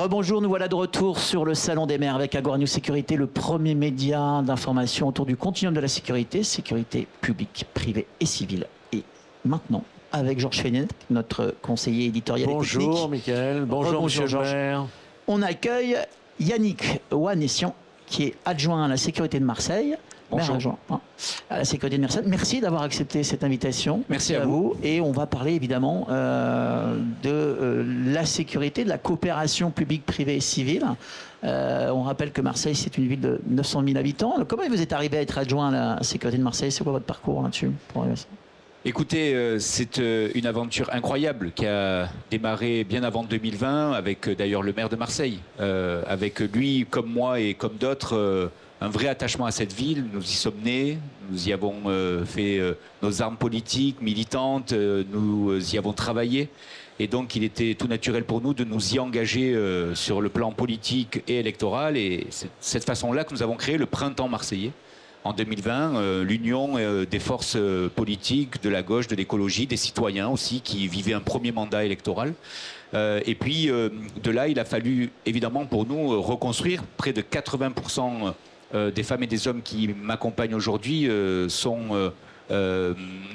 Rebonjour, nous voilà de retour sur le Salon des maires avec Agora News Sécurité, le premier média d'information autour du continuum de la sécurité, sécurité publique, privée et civile. Et maintenant, avec Georges Fenech, notre conseiller éditorial et technique. Bonjour Mickaël, bonjour Monsieur Georges. On accueille Yannick Ouanessian, qui est adjoint à la sécurité de Marseille. Maire adjoint à la sécurité de Marseille. Merci d'avoir accepté cette invitation. Merci à vous. Et on va parler évidemment de la sécurité, de la coopération publique, privée et civile. On rappelle que Marseille, c'est une ville de 900 000 habitants. Comment vous êtes arrivé à être adjoint à la sécurité de Marseille? C'est quoi votre parcours là-dessus? Écoutez, c'est une aventure incroyable qui a démarré bien avant 2020 avec d'ailleurs le maire de Marseille. Avec lui, comme moi et comme d'autres, un vrai attachement à cette ville. Nous y sommes nés, nous y avons fait nos armes politiques, militantes, nous y avons travaillé. Et donc il était tout naturel pour nous de nous y engager sur le plan politique et électoral. Et c'est de cette façon-là que nous avons créé le Printemps marseillais. En 2020, l'union des forces politiques, de la gauche, de l'écologie, des citoyens aussi, qui vivaient un premier mandat électoral. Et puis, de là, il a fallu, évidemment, pour nous, reconstruire. Près de 80% des femmes et des hommes qui m'accompagnent aujourd'hui sont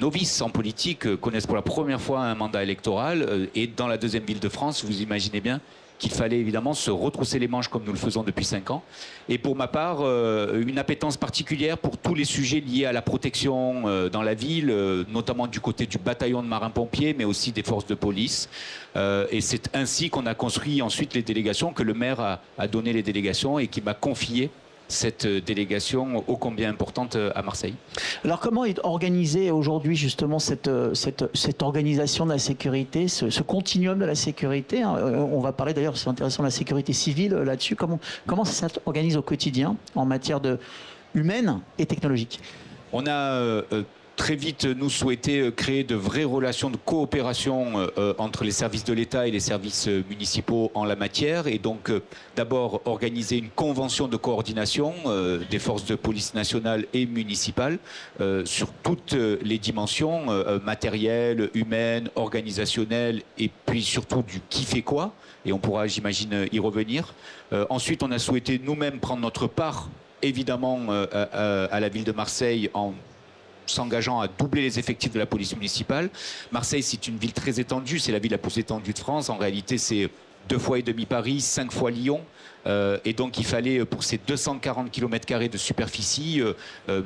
novices en politique, connaissent pour la première fois un mandat électoral. Et dans la deuxième ville de France, vous imaginez bien qu'il fallait évidemment se retrousser les manches comme nous le faisons depuis 5 ans. Et pour ma part, une appétence particulière pour tous les sujets liés à la protection dans la ville, notamment du côté du bataillon de marins-pompiers, mais aussi des forces de police. Et c'est ainsi qu'on a construit ensuite les délégations, que le maire a donné les délégations et qui m'a confié cette délégation ô combien importante à Marseille. Alors comment est organisée aujourd'hui justement cette organisation de la sécurité, ce continuum de la sécurité, hein? On va parler d'ailleurs, c'est intéressant, de la sécurité civile là-dessus. Comment ça s'organise au quotidien en matière humaine et technologique? On a très vite, nous souhaité créer de vraies relations de coopération entre les services de l'État et les services municipaux en la matière. Et donc, d'abord, organiser une convention de coordination des forces de police nationales et municipales sur toutes les dimensions, matérielles, humaines, organisationnelles, et puis surtout du qui fait quoi. Et on pourra, j'imagine, y revenir. Ensuite, on a souhaité nous-mêmes prendre notre part, évidemment, à la ville de Marseille en s'engageant à doubler les effectifs de la police municipale. Marseille, c'est une ville très étendue, c'est la ville la plus étendue de France. En réalité, c'est 2,5 fois Paris, 5 fois Lyon. Et donc, il fallait, pour ces 240 km² de superficie,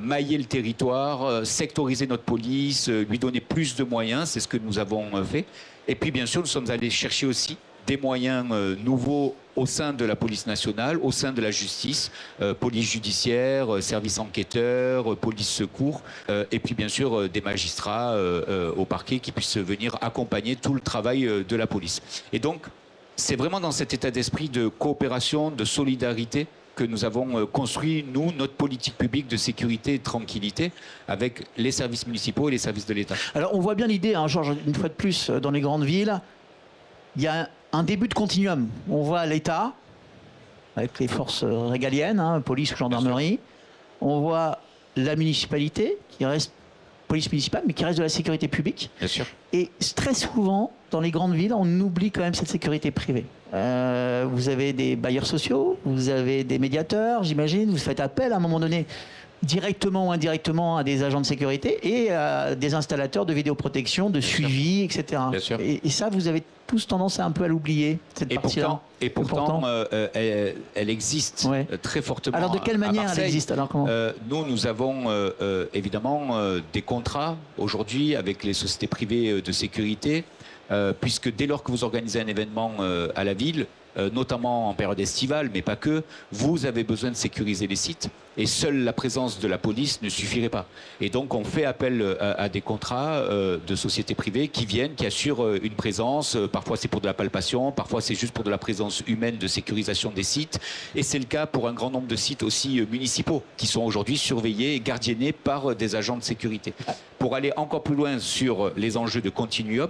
mailler le territoire, sectoriser notre police, lui donner plus de moyens. C'est ce que nous avons fait. Et puis, bien sûr, nous sommes allés chercher aussi des moyens nouveaux au sein de la police nationale, au sein de la justice, police judiciaire, service enquêteur, police secours, et puis bien sûr des magistrats au parquet qui puissent venir accompagner tout le travail de la police. Et donc, c'est vraiment dans cet état d'esprit de coopération, de solidarité que nous avons construit, nous, notre politique publique de sécurité et de tranquillité avec les services municipaux et les services de l'État. Alors, on voit bien l'idée, hein, Georges, une fois de plus, dans les grandes villes, il y a un début de continuum. On voit l'État, avec les forces régaliennes, hein, police ou gendarmerie. On voit la municipalité, qui reste police municipale, mais qui reste de la sécurité publique. Bien sûr. Et très souvent, dans les grandes villes, on oublie quand même cette sécurité privée. Vous avez des bailleurs sociaux, vous avez des médiateurs, j'imagine, vous faites appel à un moment donné, directement ou indirectement, à des agents de sécurité et à des installateurs de vidéoprotection, de suivi, etc. Bien sûr. Et ça, vous avez tous tendance un peu à l'oublier, cette partie-là. Et pourtant, elle existe très fortement. Alors de quelle manière elle existe? Alors, comment nous avons évidemment des contrats aujourd'hui avec les sociétés privées de sécurité, puisque dès lors que vous organisez un événement à la ville, notamment en période estivale, mais pas que, vous avez besoin de sécuriser les sites et seule la présence de la police ne suffirait pas. Et donc on fait appel à des contrats de sociétés privées qui viennent, qui assurent une présence, parfois c'est pour de la palpation, parfois c'est juste pour de la présence humaine de sécurisation des sites, et c'est le cas pour un grand nombre de sites aussi municipaux qui sont aujourd'hui surveillés et gardiennés par des agents de sécurité. Pour aller encore plus loin sur les enjeux de continuum,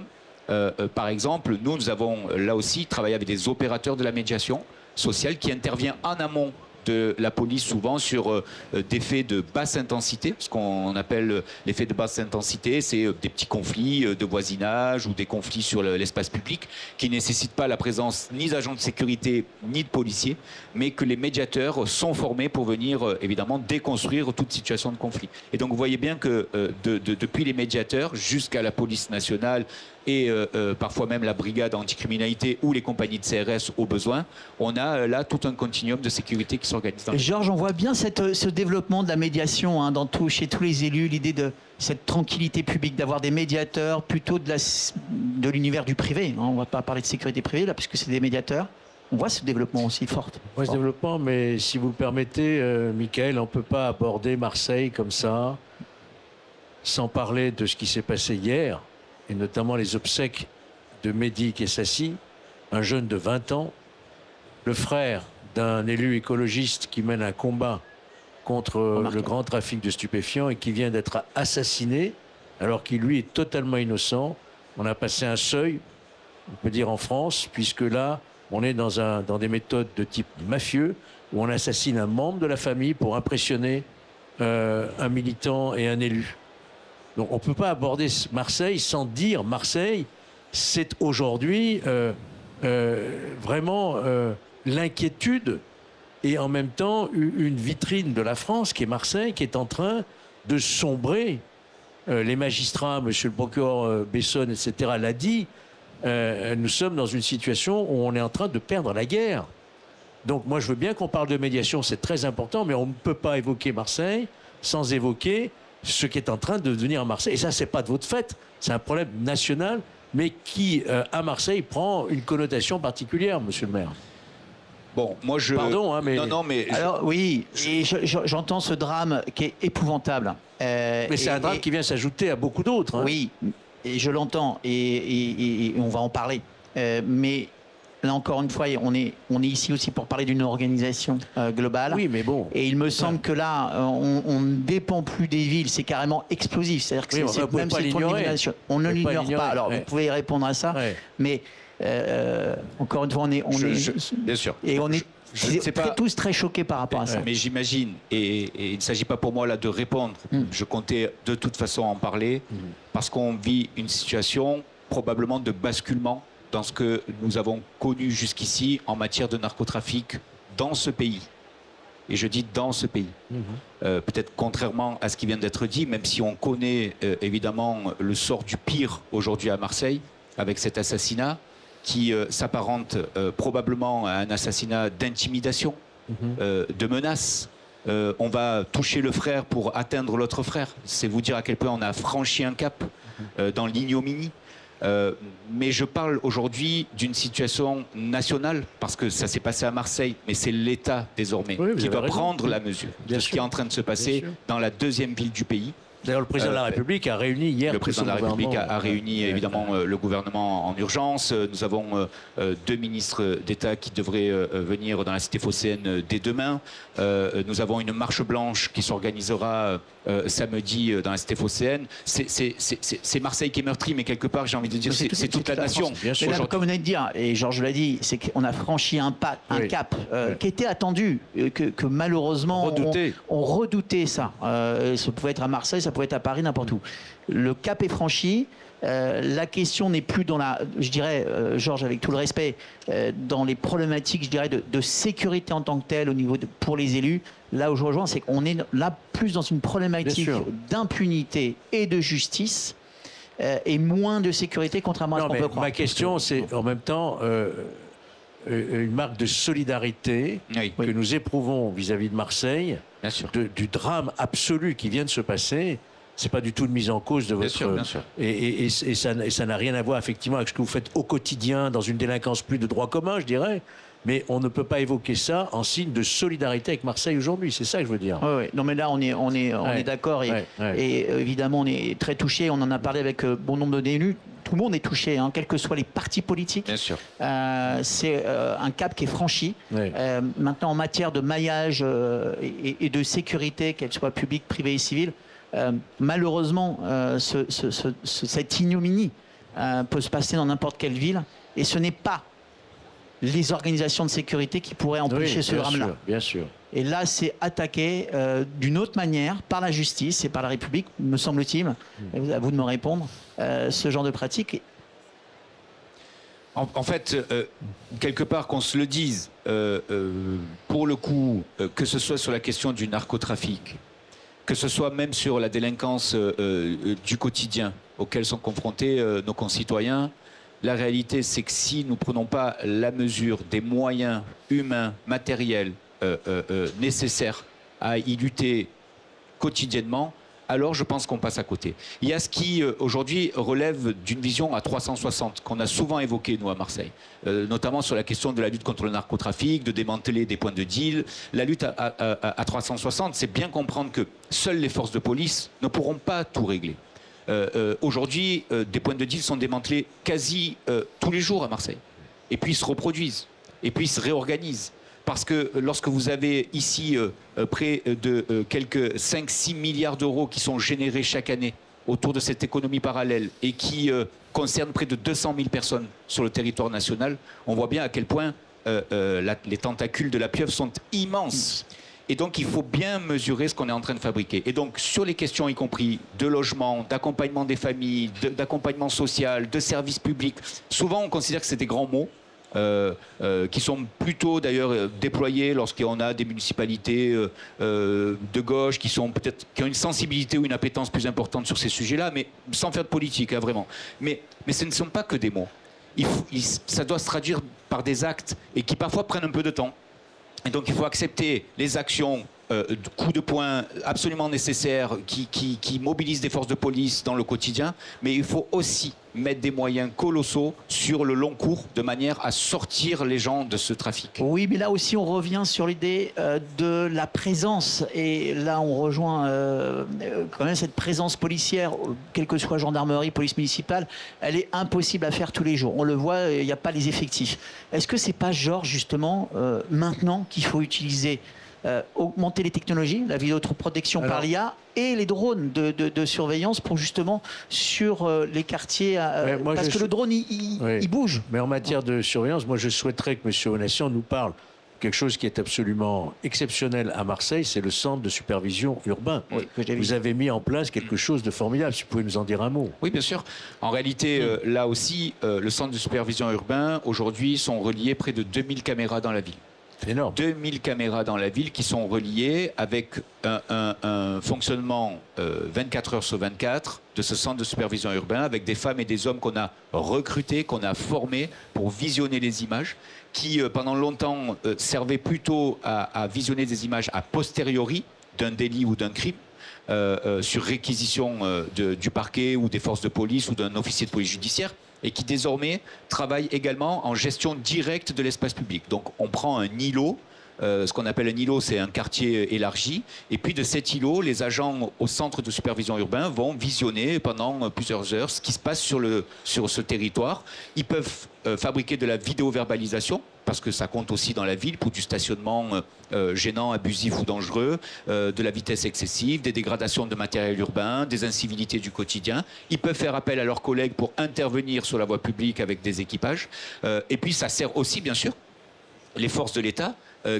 par exemple, nous avons là aussi travaillé avec des opérateurs de la médiation sociale qui interviennent en amont de la police souvent sur des faits de basse intensité. Ce qu'on appelle les faits de basse intensité, c'est des petits conflits de voisinage ou des conflits sur l'espace public qui ne nécessitent pas la présence ni d'agents de sécurité ni de policiers, mais que les médiateurs sont formés pour venir évidemment déconstruire toute situation de conflit. Et donc vous voyez bien que depuis les médiateurs jusqu'à la police nationale et parfois même la brigade anticriminalité ou les compagnies de CRS au besoin, on a là tout un continuum de sécurité qui s'organise. Georges, on voit bien ce développement de la médiation hein, chez tous les élus, l'idée de cette tranquillité publique, d'avoir des médiateurs plutôt de l'univers du privé. Hein. On ne va pas parler de sécurité privée là, puisque c'est des médiateurs. On voit ce développement aussi fort. On voit ce développement, mais si vous le permettez, Michael, on ne peut pas aborder Marseille comme ça, sans parler de ce qui s'est passé hier, et notamment les obsèques de Mehdi Kessassi, un jeune de 20 ans, le frère d'un élu écologiste qui mène un combat contre le grand trafic de stupéfiants et qui vient d'être assassiné, alors qu'il lui est totalement innocent. On a passé un seuil, on peut dire en France, puisque là, on est dans des méthodes de type mafieux, où on assassine un membre de la famille pour impressionner un militant et un élu. Donc on ne peut pas aborder Marseille sans dire Marseille, c'est aujourd'hui vraiment l'inquiétude et en même temps une vitrine de la France qui est Marseille, qui est en train de sombrer. Les magistrats, monsieur le procureur Besson, etc., l'a dit, nous sommes dans une situation où on est en train de perdre la guerre. Donc moi je veux bien qu'on parle de médiation, c'est très important, mais on ne peut pas évoquer Marseille sans évoquer ce qui est en train de devenir à Marseille. Et ça, c'est pas de votre fait, c'est un problème national, mais qui, à Marseille, prend une connotation particulière, monsieur le maire. Bon, moi je... Pardon, hein, mais... Non, mais... Alors oui, et j'entends ce drame qui est épouvantable. Mais c'est un drame qui vient s'ajouter à beaucoup d'autres. Hein. Oui, et je l'entends, et on va en parler. Mais là, encore une fois, on est ici aussi pour parler d'une organisation globale. Oui, mais bon. Et il me semble que là, on ne dépend plus des villes. C'est carrément explosif. C'est-à-dire que oui, même si on ne l'ignore pas. Alors, vous pouvez y répondre à ça. Ouais. Mais encore une fois, bien sûr. Et on est tous très choqués par rapport à ça. Mais j'imagine, et il ne s'agit pas pour moi là de répondre. Je comptais de toute façon en parler, parce qu'on vit une situation probablement de basculement dans ce que nous avons connu jusqu'ici en matière de narcotrafic dans ce pays. Et je dis dans ce pays. Peut-être contrairement à ce qui vient d'être dit, même si on connaît évidemment le sort du pire aujourd'hui à Marseille, avec cet assassinat qui s'apparente probablement à un assassinat d'intimidation, de menace. On va toucher le frère pour atteindre l'autre frère. C'est vous dire à quel point on a franchi un cap dans l'ignominie. Mais je parle aujourd'hui d'une situation nationale, parce que ça s'est passé à Marseille, mais c'est l'État désormais qui doit prendre la mesure de ce qui est en train de se passer dans la deuxième ville du pays. D'ailleurs, le président de la République a réuni hier... Le président de la République a réuni évidemment le gouvernement en urgence. Nous avons 2 ministres d'État qui devraient venir dans la cité phocéenne dès demain. Nous avons une marche blanche qui s'organisera samedi dans la cité phocéenne. C'est Marseille qui est meurtri, mais quelque part, j'ai envie de dire, c'est toute la nation. Mais là, comme vous venez de dire, et Georges l'a dit, c'est qu'on a franchi un cap qui était attendu, que malheureusement on redoutait ça. Ça pouvait être à Marseille, ça pouvait être à Paris, n'importe où. Le cap est franchi. La question n'est plus dans je dirais, Georges, avec tout le respect, dans les problématiques, je dirais, de sécurité en tant que telle pour les élus. Là où je rejoins, c'est qu'on est là plus dans une problématique d'impunité et de justice et moins de sécurité, contrairement à ce qu'on peut croire. Ma question, c'est en même temps une marque de solidarité que nous éprouvons vis-à-vis de Marseille, du drame absolu qui vient de se passer. C'est pas du tout une mise en cause de votre... Bien sûr. Et ça n'a rien à voir effectivement avec ce que vous faites au quotidien dans une délinquance plus de droit commun, je dirais. Mais on ne peut pas évoquer ça en signe de solidarité avec Marseille aujourd'hui. C'est ça que je veux dire. Oui. Non, mais là, on est d'accord. Et évidemment, on est très touché. On en a parlé avec bon nombre d'élus. Tout le monde est touché, hein, quels que soient les partis politiques. Bien sûr. C'est un cap qui est franchi. Maintenant, en matière de maillage et de sécurité, qu'elle soit publique, privée et civile, malheureusement, cette ignominie peut se passer dans n'importe quelle ville. Et ce n'est pas les organisations de sécurité qui pourraient empêcher ce drame-là. Bien sûr. Et là, c'est attaqué d'une autre manière par la justice et par la République, me semble-t-il. À vous de me répondre. Ce genre de pratique. En fait, quelque part, qu'on se le dise, pour le coup, que ce soit sur la question du narcotrafic, que ce soit même sur la délinquance du quotidien auquel sont confrontés nos concitoyens, la réalité, c'est que si nous ne prenons pas la mesure des moyens humains, matériels nécessaires à y lutter quotidiennement, alors je pense qu'on passe à côté. Il y a ce qui, aujourd'hui, relève d'une vision à 360, qu'on a souvent évoqué, nous, à Marseille, notamment sur la question de la lutte contre le narcotrafic, de démanteler des points de deal. La lutte à 360, c'est bien comprendre que seules les forces de police ne pourront pas tout régler. Aujourd'hui, des points de deal sont démantelés quasi tous les jours à Marseille. Et puis ils se reproduisent, et puis ils se réorganisent. Parce que lorsque vous avez ici près de quelques 5-6 milliards d'euros qui sont générés chaque année autour de cette économie parallèle et qui concernent près de 200 000 personnes sur le territoire national, on voit bien à quel point les tentacules de la pieuvre sont immenses. Et donc, il faut bien mesurer ce qu'on est en train de fabriquer. Et donc, sur les questions, y compris de logement, d'accompagnement des familles, d'accompagnement social, de services publics, souvent on considère que c'est des grands mots. Qui sont plutôt d'ailleurs déployés lorsqu'on a des municipalités de gauche qui ont une sensibilité ou une appétence plus importante sur ces sujets-là, mais sans faire de politique, hein, vraiment. Mais ce ne sont pas que des mots. Ça doit se traduire par des actes et qui parfois prennent un peu de temps. Et donc il faut accepter les actions coups de poing absolument nécessaires qui mobilisent des forces de police dans le quotidien, mais il faut aussi mettre des moyens colossaux sur le long cours de manière à sortir les gens de ce trafic. Oui, mais là aussi on revient sur l'idée de la présence, et là on rejoint quand même cette présence policière, quelle que soit gendarmerie, police municipale, elle est impossible à faire tous les jours. On le voit, il n'y a pas les effectifs. Est-ce que c'est pas genre justement maintenant qu'il faut utiliser augmenter les technologies, la vidéoprotection par l'IA et les drones de surveillance pour justement sur les quartiers, parce que le drone il bouge. Mais en matière de surveillance, moi je souhaiterais que M. Onassian nous parle quelque chose qui est absolument exceptionnel à Marseille, c'est le centre de supervision urbain. Oui, vous avez mis en place quelque chose de formidable, si vous pouvez nous en dire un mot. Oui, bien sûr. En réalité, là aussi, le centre de supervision urbain, aujourd'hui, sont reliés près de 2000 caméras dans la ville. C'est énorme. 2000 caméras dans la ville qui sont reliées avec un fonctionnement 24 heures sur 24 de ce centre de supervision urbain, avec des femmes et des hommes qu'on a recrutés, qu'on a formés pour visionner les images, qui pendant longtemps servaient plutôt à visionner des images a posteriori d'un délit ou d'un crime. Sur réquisition du parquet ou des forces de police ou d'un officier de police judiciaire, et qui désormais travaillent également en gestion directe de l'espace public. Donc on prend un îlot, ce qu'on appelle un îlot, c'est un quartier élargi, et puis de cet îlot, les agents au centre de supervision urbain vont visionner pendant plusieurs heures ce qui se passe sur ce territoire. Ils peuvent fabriquer de la vidéoverbalisation, parce que ça compte aussi dans la ville pour du stationnement gênant, abusif ou dangereux, de la vitesse excessive, des dégradations de matériel urbain, des incivilités du quotidien. Ils peuvent faire appel à leurs collègues pour intervenir sur la voie publique avec des équipages. Et puis ça sert aussi, bien sûr, les forces de l'État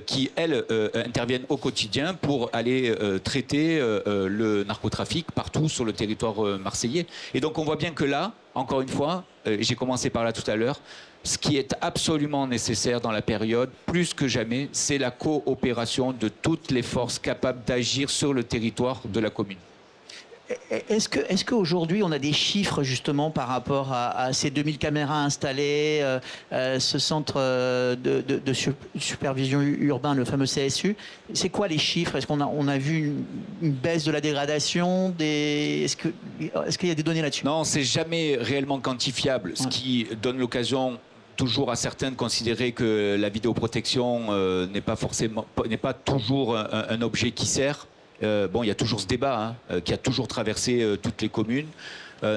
qui, elles, interviennent au quotidien pour aller traiter le narcotrafic partout sur le territoire marseillais. Et donc on voit bien que là, encore une fois, j'ai commencé par là tout à l'heure, ce qui est absolument nécessaire dans la période, plus que jamais, c'est la coopération de toutes les forces capables d'agir sur le territoire de la commune. Est-ce qu'aujourd'hui on a des chiffres justement par rapport à ces 2000 caméras installées, ce centre de supervision urbain, le fameux CSU? C'est quoi les chiffres? Est-ce qu'on a vu une baisse de la dégradation? Est-ce qu'il y a des données là-dessus? Non, c'est jamais réellement quantifiable, ce qui donne l'occasion toujours à certains de considérer que la vidéoprotection n'est pas toujours un objet qui sert. Bon, il y a toujours ce débat qui a toujours traversé toutes les communes.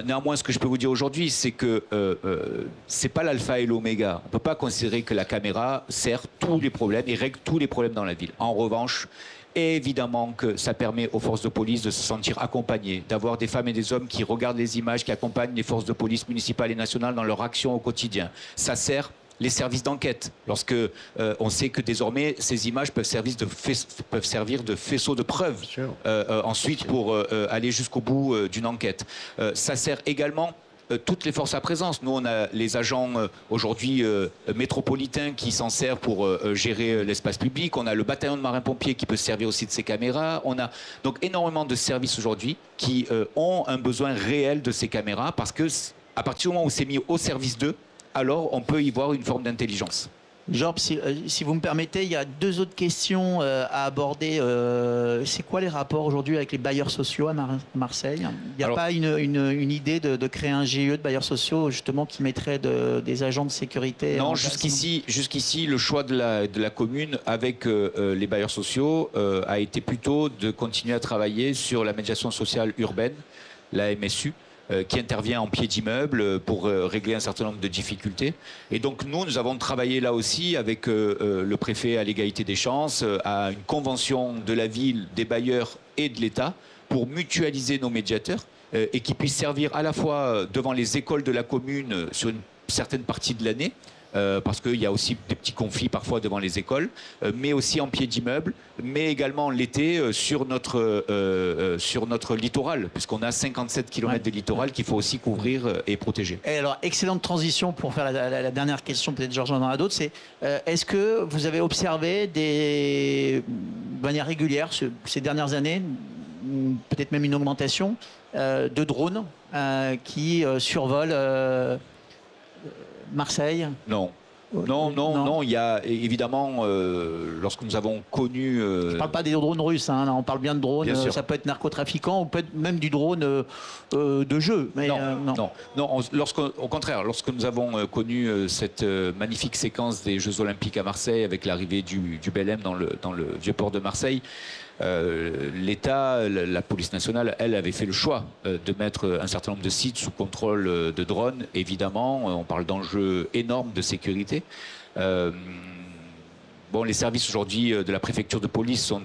Néanmoins, ce que je peux vous dire aujourd'hui, c'est que c'est pas l'alpha et l'oméga. On ne peut pas considérer que la caméra sert tous les problèmes et règle tous les problèmes dans la ville. En revanche, évidemment que ça permet aux forces de police de se sentir accompagnées, d'avoir des femmes et des hommes qui regardent les images, qui accompagnent les forces de police municipales et nationales dans leur action au quotidien. Ça sert les services d'enquête. Lorsque on sait que désormais, ces images peuvent servir de faisceau de preuves ensuite pour aller jusqu'au bout d'une enquête. Ça sert également toutes les forces à présence. Nous, on a les agents aujourd'hui métropolitains qui s'en servent pour gérer l'espace public. On a le bataillon de marins-pompiers qui peut se servir aussi de ces caméras. On a donc énormément de services aujourd'hui qui ont un besoin réel de ces caméras parce que à partir du moment où c'est mis au service d'eux, alors on peut y voir une forme d'intelligence. Georges, si vous me permettez, il y a 2 autres questions à aborder. C'est quoi les rapports aujourd'hui avec les bailleurs sociaux à Marseille? Il n'y a pas une idée de créer un GIE de bailleurs sociaux justement qui mettrait des agents de sécurité? Non, jusqu'ici, le choix de la commune avec les bailleurs sociaux a été plutôt de continuer à travailler sur la médiation sociale urbaine, la MSU. Qui intervient en pied d'immeuble pour régler un certain nombre de difficultés. Et donc nous avons travaillé là aussi avec le préfet à l'égalité des chances, à une convention de la ville, des bailleurs et de l'État pour mutualiser nos médiateurs et qui puissent servir à la fois devant les écoles de la commune sur une certaine partie de l'année, parce qu'il y a aussi des petits conflits parfois devant les écoles, mais aussi en pied d'immeuble, mais également l'été sur notre littoral, puisqu'on a 57 km de littoral qu'il faut aussi couvrir et protéger. Et alors, excellente transition pour faire la dernière question, peut-être Georges en aura d'autres, c'est est-ce que vous avez observé de manière régulière ces dernières années, peut-être même une augmentation, de drones qui survolent Marseille? Non. Non. Il y a évidemment, lorsque nous avons connu... Je ne parle pas des drones russes, hein, là, on parle bien de drones, bien ça peut être narcotrafiquant ou peut-être même du drone de jeu. Mais, non. Au contraire, lorsque nous avons connu cette magnifique séquence des Jeux Olympiques à Marseille avec l'arrivée du Belém dans le vieux port de Marseille, l'État, la police nationale, elle avait fait le choix de mettre un certain nombre de sites sous contrôle de drones. Évidemment, on parle d'enjeux énormes de sécurité. Les services aujourd'hui de la préfecture de police sont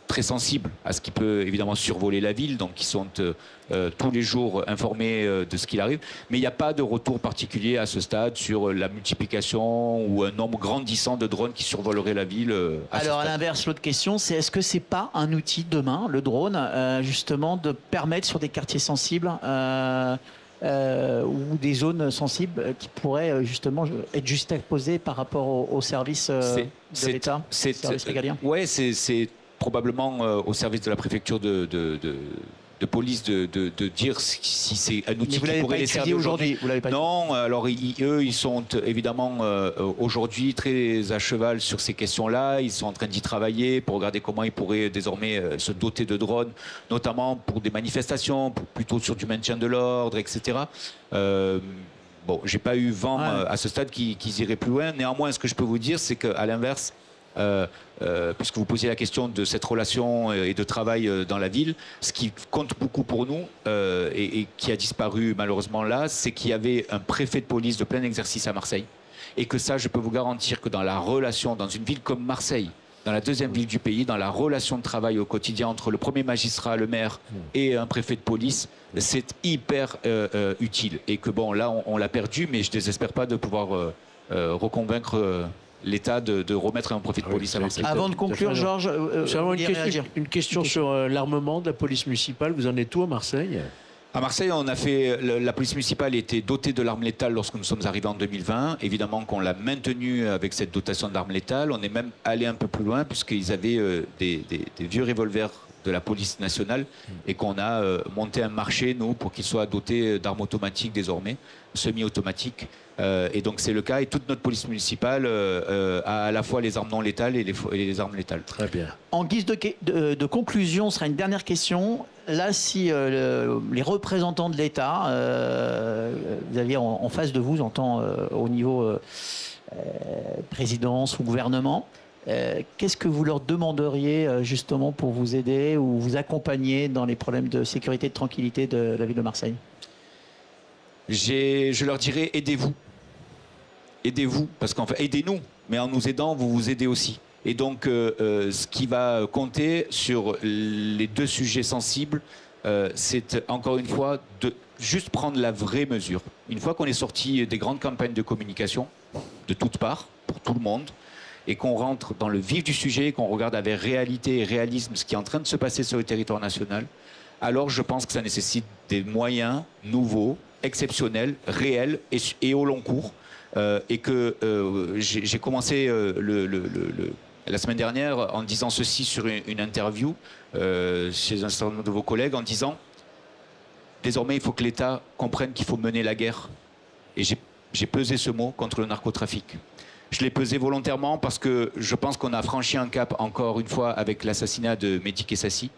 très sensibles à ce qui peut évidemment survoler la ville, donc ils sont tous les jours informés de ce qu'il arrive. Mais il n'y a pas de retour particulier à ce stade sur la multiplication ou un nombre grandissant de drones qui survoleraient la ville. Alors à l'inverse, l'autre question, c'est est-ce que c'est pas un outil demain, le drone, justement, de permettre sur des quartiers sensibles ou des zones sensibles qui pourraient justement être juxtaposées par rapport aux services de l'État, services régaliens? Oui, c'est probablement au service de la préfecture de police de dire si c'est un outil qui pourrait les servir aujourd'hui. Non, alors eux, ils sont évidemment aujourd'hui très à cheval sur ces questions-là. Ils sont en train d'y travailler pour regarder comment ils pourraient désormais se doter de drones, notamment pour des manifestations, plutôt sur du maintien de l'ordre, etc. J'ai pas eu vent à ce stade qu'ils iraient plus loin. Néanmoins, ce que je peux vous dire, c'est qu'à l'inverse, puisque vous posiez la question de cette relation et de travail dans la ville, ce qui compte beaucoup pour nous et qui a disparu malheureusement là, c'est qu'il y avait un préfet de police de plein exercice à Marseille et que ça, je peux vous garantir que dans la relation, dans une ville comme Marseille, dans la deuxième ville du pays, dans la relation de travail au quotidien entre le premier magistrat, le maire et un préfet de police, c'est hyper utile et que là on l'a perdu, mais je ne désespère pas de pouvoir reconvaincre l'État de remettre un préfet de police à Marseille. Avant de conclure, Georges, une question sur l'armement de la police municipale. Vous en êtes où à Marseille? À Marseille, la police municipale était dotée de l'arme létale lorsque nous sommes arrivés en 2020. Évidemment qu'on l'a maintenue avec cette dotation d'armes létales. On est même allé un peu plus loin puisqu'ils avaient des vieux revolvers de la police nationale et qu'on a monté un marché, nous, pour qu'ils soient dotés d'armes automatiques désormais, semi-automatiques. Et donc c'est le cas et toute notre police municipale a à la fois les armes non létales et les armes létales. Très bien. En guise de conclusion, ce sera une dernière question. Là, si les représentants de l'État, vous aviez en face de vous, j'entends au niveau présidence ou gouvernement, qu'est-ce que vous leur demanderiez justement pour vous aider ou vous accompagner dans les problèmes de sécurité et de tranquillité de la ville de Marseille? Je leur dirais aidez-vous. Aidez-vous, parce qu'en fait, aidez-nous, mais en nous aidant, vous vous aidez aussi. Et donc, ce qui va compter sur les deux sujets sensibles, c'est encore une fois de juste prendre la vraie mesure. Une fois qu'on est sorti des grandes campagnes de communication, de toutes parts, pour tout le monde, et qu'on rentre dans le vif du sujet, qu'on regarde avec réalité et réalisme ce qui est en train de se passer sur le territoire national, alors je pense que ça nécessite des moyens nouveaux, exceptionnels, réels et au long cours. Et que j'ai commencé la semaine dernière en disant ceci sur une interview chez un certain nombre de vos collègues, en disant désormais il faut que l'État comprenne qu'il faut mener la guerre. Et j'ai pesé ce mot contre le narcotrafic. Je l'ai pesé volontairement parce que je pense qu'on a franchi un cap encore une fois avec l'assassinat de Mehdi Kessassi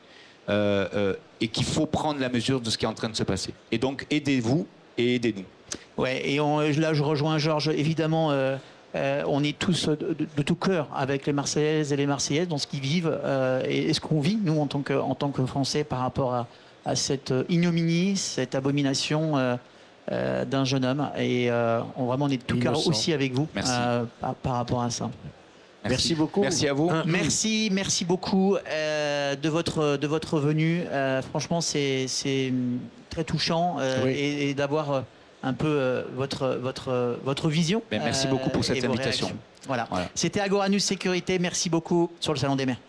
et qu'il faut prendre la mesure de ce qui est en train de se passer. Et donc aidez-vous et aidez-nous. Ouais, et là je rejoins Georges, évidemment, on est tous de tout cœur avec les Marseillaises et les Marseillaises dans ce qu'ils vivent et ce qu'on vit, nous, en tant que Français, par rapport à cette ignominie, cette abomination d'un jeune homme. Et vraiment, on est de tout cœur aussi avec vous par rapport à ça. Merci beaucoup. Merci à vous. Merci beaucoup de votre venue. Franchement, c'est très touchant et d'avoir un peu votre vision. Merci beaucoup pour cette invitation. Voilà. C'était Agora News Sécurité. Merci beaucoup sur le Salon des Maires.